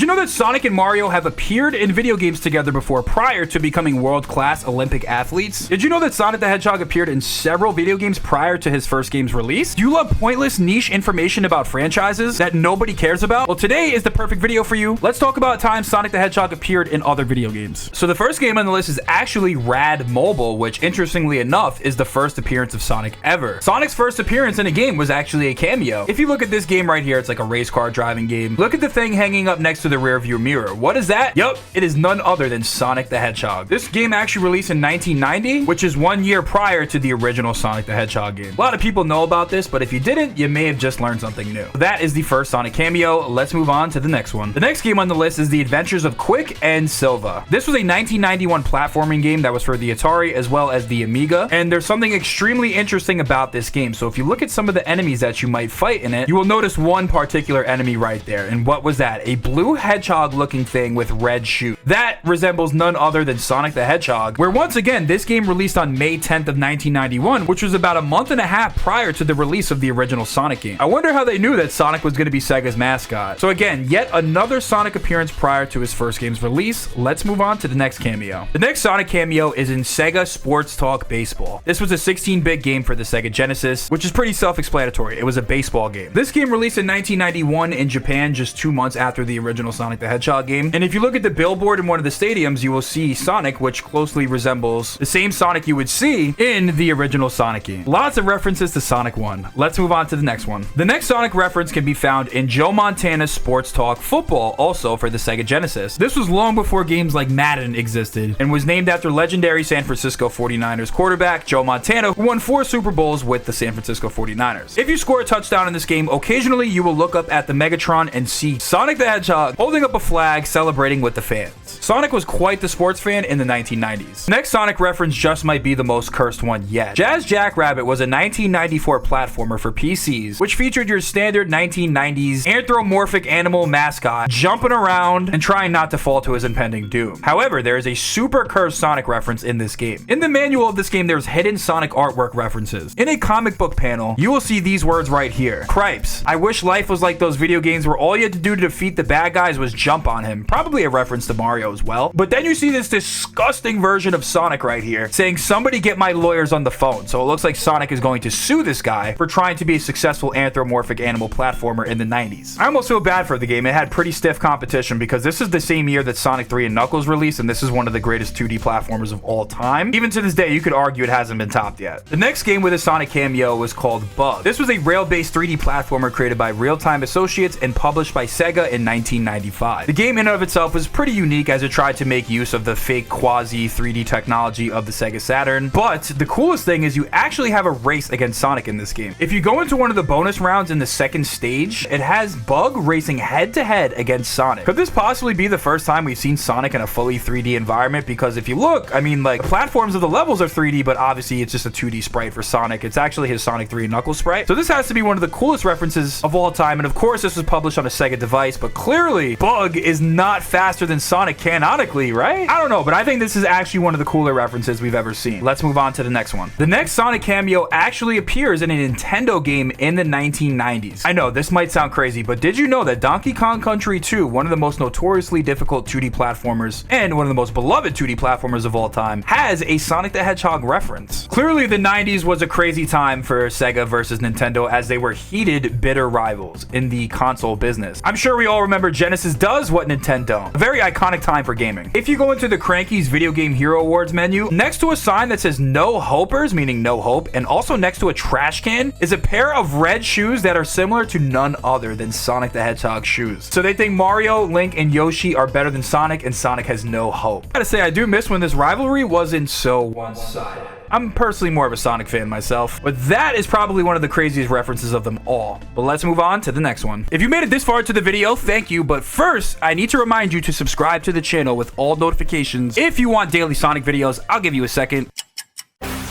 you know that Sonic and Mario have appeared in video games together before prior to becoming world-class Olympic athletes? Did you know that Sonic the Hedgehog appeared in several video games prior to his first game's release? Do you love pointless niche information about franchises that nobody cares about? Well, today is the perfect video for you. Let's talk about times Sonic the Hedgehog appeared in other video games. So the first game on the list is actually Rad Mobile, which interestingly enough is the first appearance of Sonic ever. Sonic's first appearance in a game was actually a cameo. If you look at this game right here, it's like a race car driving game. Look at the thing hanging up next to the rear view mirror. What is that? Yup, it is none other than Sonic the Hedgehog. This game actually released in 1990, which is 1 year prior to the original Sonic the Hedgehog game. A lot of people know about this, but if you didn't, you may have just learned something new. That is the first Sonic cameo. Let's move on to the next one. The next game on the list is The Adventures of Quick and Silva. This was a 1991 platforming game that was for the Atari as well as the Amiga, and there's something extremely interesting about this game. So if you look at some of the enemies that you might fight in it, you will notice one particular enemy right there. And what was that? A blue hedgehog looking thing with red shoes. That resembles none other than Sonic the Hedgehog, where once again, this game released on May 10th of 1991, which was about a month and a half prior to the release of the original Sonic game. I wonder how they knew that Sonic was going to be Sega's mascot. So again, yet another Sonic appearance prior to his first game's release. Let's move on to the next cameo. The next Sonic cameo is in Sega Sports Talk Baseball. This was a 16-bit game for the Sega Genesis, which is pretty self-explanatory. It was a baseball game. This game released in 1991 in Japan, just 2 months after the original Sonic the Hedgehog game. And if you look at the billboard in one of the stadiums, you will see Sonic, which closely resembles the same Sonic you would see in the original Sonic game. Lots of references to Sonic 1. Let's move on to the next one. The next Sonic reference can be found in Joe Montana's Sports Talk Football, also for the Sega Genesis. This was long before games like Madden existed and was named after legendary San Francisco 49ers quarterback Joe Montana, who won 4 Super Bowls with the San Francisco 49ers. If you score a touchdown in this game, occasionally you will look up at the Megatron and see Sonic the Hedgehog holding up a flag celebrating with the fans. Sonic was quite the sports fan in the 1990s. Next Sonic reference just might be the most cursed one yet. Jackrabbit was a 1994 platformer for PCs, which featured your standard 1990s anthropomorphic animal mascot jumping around and trying not to fall to his impending doom. However, there is a super cursed Sonic reference in this game. In the manual of this game, there's hidden Sonic artwork references. In a comic book panel, you will see these words right here. Cripes, I wish life was like those video games where all you had to do to defeat the bad guys was jump on him. Probably a reference to Mario as well. But then you see this disgusting version of Sonic right here saying, somebody get my lawyers on the phone. So it looks like Sonic is going to sue this guy for trying to be a successful anthropomorphic animal platformer in the 90s. I almost feel bad for the game. It had pretty stiff competition because this is the same year that Sonic 3 and Knuckles released, and this is one of the greatest 2D platformers of all time. Even to this day, you could argue it hasn't been topped yet. The next game with a Sonic cameo was called Bug. This was a rail-based 3D platformer created by Real-Time Associates and published by Sega in 1995. The game in and of itself was pretty unique as it tried to make use of the fake quasi 3D technology of the Sega Saturn, but the coolest thing is you actually have a race against Sonic in this game. If you go into one of the bonus rounds in the second stage, it has Bug racing head-to-head against Sonic. Could this possibly be the first time we've seen Sonic in a fully 3D environment? Because if you look, I mean, like, the platforms of the levels are 3D, but obviously it's just a 2D sprite for Sonic. It's actually his Sonic 3 and Knuckles sprite. So this has to be one of the coolest references of all time, and of course this was published on a Sega device, but clearly Bug is not faster than Sonic canonically, right? I don't know, but I think this is actually one of the cooler references we've ever seen. Let's move on to the next one. The next Sonic cameo actually appears in a Nintendo game in the 1990s. I know, this might sound crazy, but did you know that Donkey Kong Country 2, one of the most notoriously difficult 2D platformers and one of the most beloved 2D platformers of all time, has a Sonic the Hedgehog reference? Clearly, the 90s was a crazy time for Sega versus Nintendo as they were heated, bitter rivals in the console business. I'm sure we all remember Genesis does what Nintendo don't. A very iconic time for gaming. If you go into the Cranky's Video Game Hero Awards menu, next to a sign that says no hopers, meaning no hope, and also next to a trash can is a pair of red shoes that are similar to none other than Sonic the Hedgehog shoes. So they think Mario, Link, and Yoshi are better than Sonic, and Sonic has no hope. I gotta say, I do miss when this rivalry wasn't so one-sided. I'm personally more of a Sonic fan myself, but that is probably one of the craziest references of them all. But let's move on to the next one. If you made it this far to the video, thank you, but first, I need to remind you to subscribe to the channel with all notifications. If you want daily Sonic videos, I'll give you a second.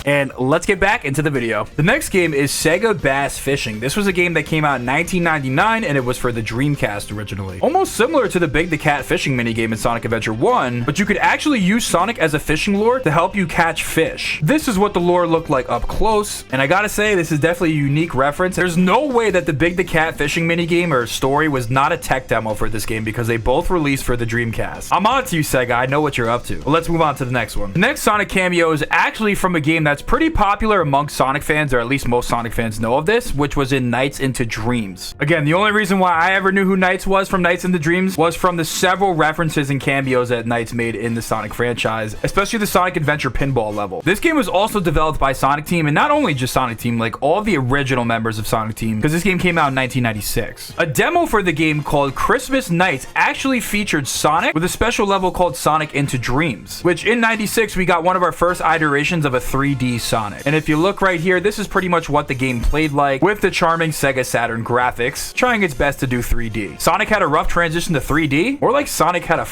And let's get back into the video. The next game is Sega Bass Fishing. This was a game that came out in 1999 and it was for the Dreamcast originally. Almost similar to the Big the Cat fishing minigame in Sonic Adventure 1, but you could actually use Sonic as a fishing lure to help you catch fish. This is what the lure looked like up close, and I gotta say, this is definitely a unique reference. There's no way that the Big the Cat fishing minigame or story was not a tech demo for this game because they both released for the Dreamcast. I'm on to you, Sega. I know what you're up to. But let's move on to the next one. The next Sonic cameo is actually from a game that's pretty popular amongst Sonic fans, or at least most Sonic fans know of this, which was in Nights into Dreams. Again, the only reason why I ever knew who Nights was from Nights into Dreams was from the several references and cameos that Nights made in the Sonic franchise, especially the Sonic Adventure pinball level. This game was also developed by Sonic Team, and not only just Sonic Team, like all the original members of Sonic Team, because this game came out in 1996. A demo for the game called Christmas Nights actually featured Sonic with a special level called Sonic into Dreams, which in 96 we got one of our first iterations of a 3D Sonic. And if you look right here, this is pretty much what the game played like, with the charming Sega Saturn graphics, trying its best to do 3D. Sonic had a rough transition to 3D, or like Sonic had a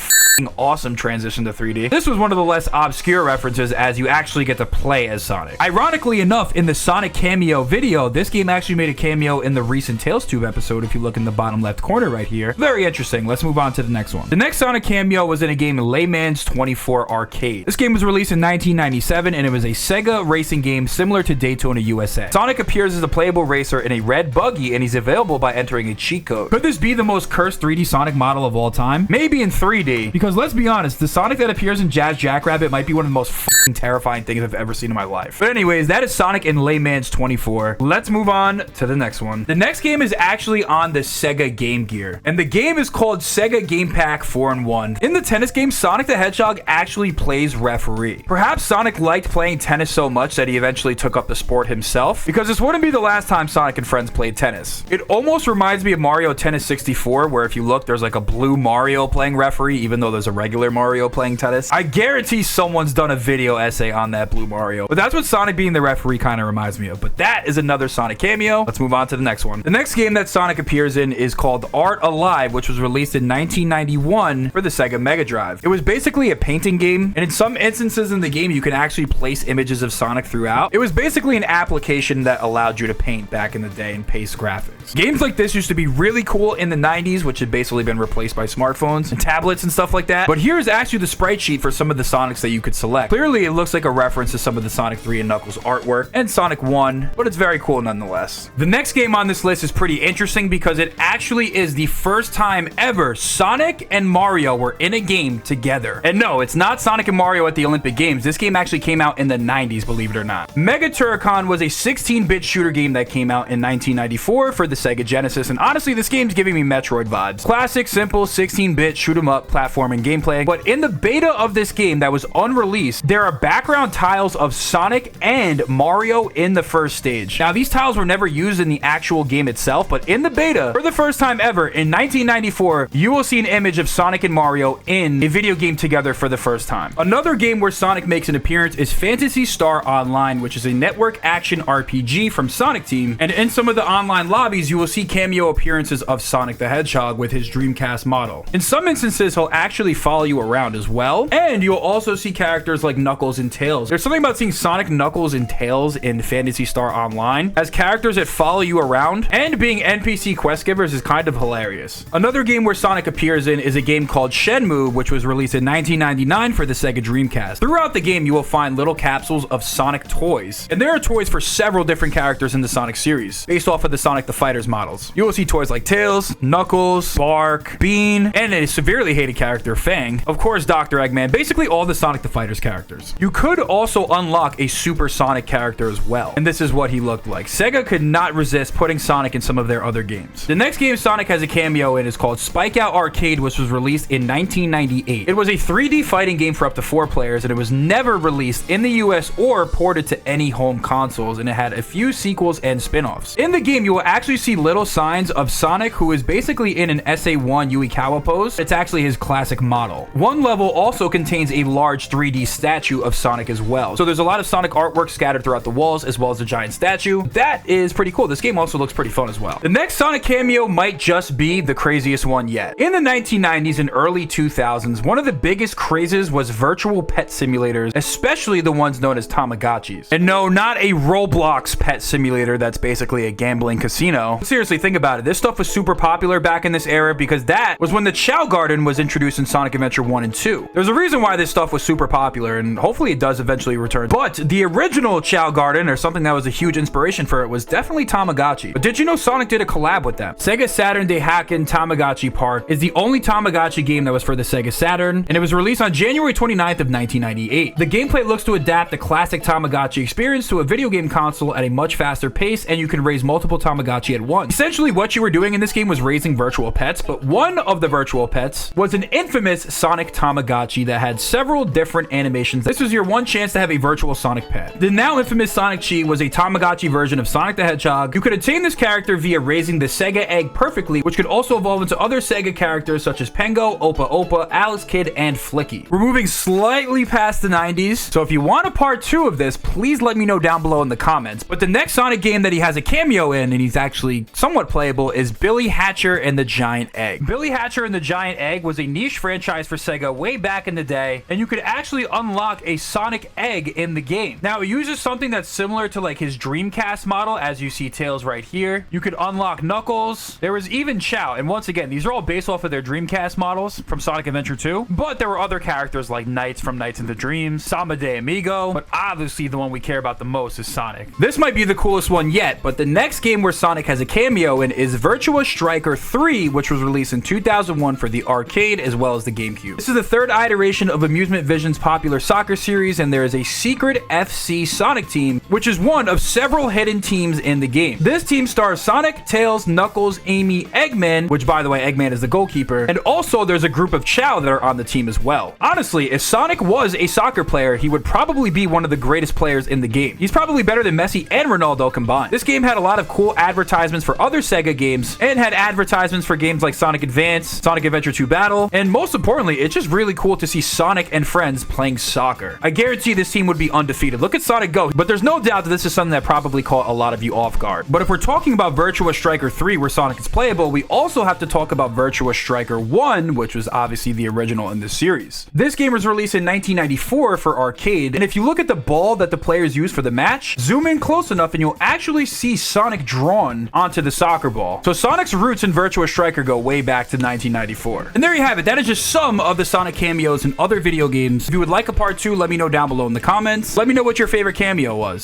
awesome transition to 3D. This was one of the less obscure references as you actually get to play as Sonic. Ironically enough, in the Sonic cameo video, this game actually made a cameo in the recent TalesTube episode if you look in the bottom left corner right here. Very interesting. Let's move on to the next one. The next Sonic cameo was in a game Layman's 24 Arcade. This game was released in 1997 and it was a Sega racing game similar to Daytona USA. Sonic appears as a playable racer in a red buggy and he's available by entering a cheat code. Could this be the most cursed 3D Sonic model of all time? Maybe in 3D, because let's be honest, the Sonic that appears in Jazz Jackrabbit might be one of the most terrifying things I've ever seen in my life. But anyways, that is Sonic in Layman's 24. Let's move on to the next one. The next game is actually on the Sega Game Gear, and the game is called Sega Game Pack 4-in-1. In the tennis game, Sonic the Hedgehog actually plays referee. Perhaps Sonic liked playing tennis so much that he eventually took up the sport himself, because this wouldn't be the last time Sonic and friends played tennis. It almost reminds me of Mario Tennis 64, where if you look, there's like a blue Mario playing referee, even though there's a regular Mario playing tennis. I guarantee someone's done a video essay on that blue Mario, but that's what Sonic being the referee kind of reminds me of. But that is another Sonic cameo. Let's move on to the next one. The next game that Sonic appears in is called Art Alive, which was released in 1991 for the Sega Mega Drive. It was basically a painting game, and in some instances in the game you can actually place images of Sonic throughout. It was basically an application that allowed you to paint back in the day and paste graphics. Games like this used to be really cool in the 90s, which had basically been replaced by smartphones and tablets and stuff like that. But here's actually the sprite sheet for some of the Sonics that you could select. Clearly, it looks like a reference to some of the Sonic 3 and Knuckles artwork and Sonic 1, but it's very cool nonetheless. The next game on this list is pretty interesting because it actually is the first time ever Sonic and Mario were in a game together. And no, it's not Sonic and Mario at the Olympic Games. This game actually came out in the 90s, believe it or not. Mega Turrican was a 16-bit shooter game that came out in 1994 for the Sega Genesis, and honestly, this game's giving me Metroid vibes. Classic, simple, 16-bit shoot-'em-up platforming gameplay, but in the beta of this game that was unreleased, there are background tiles of Sonic and Mario in the first stage. Now, these tiles were never used in the actual game itself, but in the beta, for the first time ever, in 1994, you will see an image of Sonic and Mario in a video game together for the first time. Another game where Sonic makes an appearance is Phantasy Star Online, which is a network action RPG from Sonic Team, and in some of the online lobbies, you will see cameo appearances of Sonic the Hedgehog with his Dreamcast model. In some instances, he'll actually follow you around as well, and you'll also see characters like Knuckles and Tails. There's something about seeing Sonic, Knuckles, and Tails in Phantasy Star Online as characters that follow you around and being NPC quest givers is kind of hilarious. Another game where Sonic appears in is a game called Shenmue, which was released in 1999 for the Sega Dreamcast. Throughout the game, you will find little capsules of Sonic toys, and there are toys for several different characters in the Sonic series, based off of the Sonic the Fighters models. You will see toys like Tails, Knuckles, Bark, Bean, and a severely hated character, Fang. Of course, Dr. Eggman, basically all the Sonic the Fighters characters. You could also unlock a Super Sonic character as well, and this is what he looked like. Sega could not resist putting Sonic in some of their other games. The next game Sonic has a cameo in is called Spike Out Arcade, which was released in 1998. It was a 3D fighting game for up to 4 players, and it was never released in the US or ported to any home consoles, and it had a few sequels and spin-offs. In the game, you will actually see little signs of Sonic, who is basically in an SA1 Yuikawa pose. It's actually his classic model. One level also contains a large 3D statue of Sonic as well. So there's a lot of Sonic artwork scattered throughout the walls, as well as a giant statue. That is pretty cool. This game also looks pretty fun as well. The next Sonic cameo might just be the craziest one yet. In the 1990s and early 2000s, one of the biggest crazes was virtual pet simulators, especially the ones known as Tamagotchis. And no, not a Roblox pet simulator that's basically a gambling casino. Seriously, think about it. This stuff was super popular back in this era because that was when the Chow Garden was introduced in Sonic Adventure 1 and 2. There's a reason why this stuff was super popular, and hopefully it does eventually return. But the original Chow Garden, or something that was a huge inspiration for it, was definitely Tamagotchi. But did you know Sonic did a collab with them? Sega Saturn De Hacken Tamagotchi Park is the only Tamagotchi game that was for the Sega Saturn, and it was released on January 29th of 1998. The gameplay looks to adapt the classic Tamagotchi experience to a video game console at a much faster pace, and you can raise multiple Tamagotchi at once. Essentially, what you were doing in this game was raising virtual pets, but one of the virtual pets was an infamous Sonic Tamagotchi that had several different animations. This was your one chance to have a virtual Sonic pet. The now infamous Sonic Chi was a Tamagotchi version of Sonic the Hedgehog. You could attain this character via raising the Sega egg perfectly, which could also evolve into other Sega characters such as Pengo, Opa Opa, Alex Kidd, and Flicky. We're moving slightly past the 90s, so if you want a part 2 of this, please let me know down below in the comments. But the next Sonic game that he has a cameo in, and he's actually somewhat playable, is Billy Hatcher and the Giant Egg. Billy Hatcher and the Giant Egg was a niche franchise for Sega way back in the day, and you could actually unlock a Sonic egg in the game. Now, it uses something that's similar to like his Dreamcast model, as you see Tails right here. You could unlock Knuckles. There was even Chow, and once again, these are all based off of their Dreamcast models from Sonic Adventure 2, but there were other characters like Knights from Knights into Dreams, Samba de Amigo, but obviously the one we care about the most is Sonic. This might be the coolest one yet, but the next game where Sonic has a cameo in is Virtua Striker 3, which was released in 2001 for the arcade as well as the GameCube. This is the third iteration of Amusement Vision's popular soccer series, and there is a secret FC Sonic team, which is one of several hidden teams in the game. This team stars Sonic, Tails, Knuckles, Amy, Eggman, which by the way, Eggman is the goalkeeper, and also there's a group of Chow that are on the team as well. Honestly, if Sonic was a soccer player, he would probably be one of the greatest players in the game. He's probably better than Messi and Ronaldo combined. This game had a lot of cool advertisements for other Sega games, and had advertisements for games like Sonic Advance, Sonic Adventure 2 Battle, and most importantly, it's just really cool to see Sonic and friends playing soccer. I guarantee this team would be undefeated. Look at Sonic go, but there's no doubt that this is something that probably caught a lot of you off guard. But if we're talking about Virtua Striker 3, where Sonic is playable, we also have to talk about Virtua Striker 1, which was obviously the original in this series. This game was released in 1994 for arcade, and if you look at the ball that the players use for the match, zoom in close enough and you'll actually see Sonic drawn onto the soccer ball. So Sonic's roots in Virtua Striker go way back to 1994. And there you have it. That is just some of the Sonic cameos in other video games. If you would like a part 2, let me know down below in the comments. Let me know what your favorite cameo was.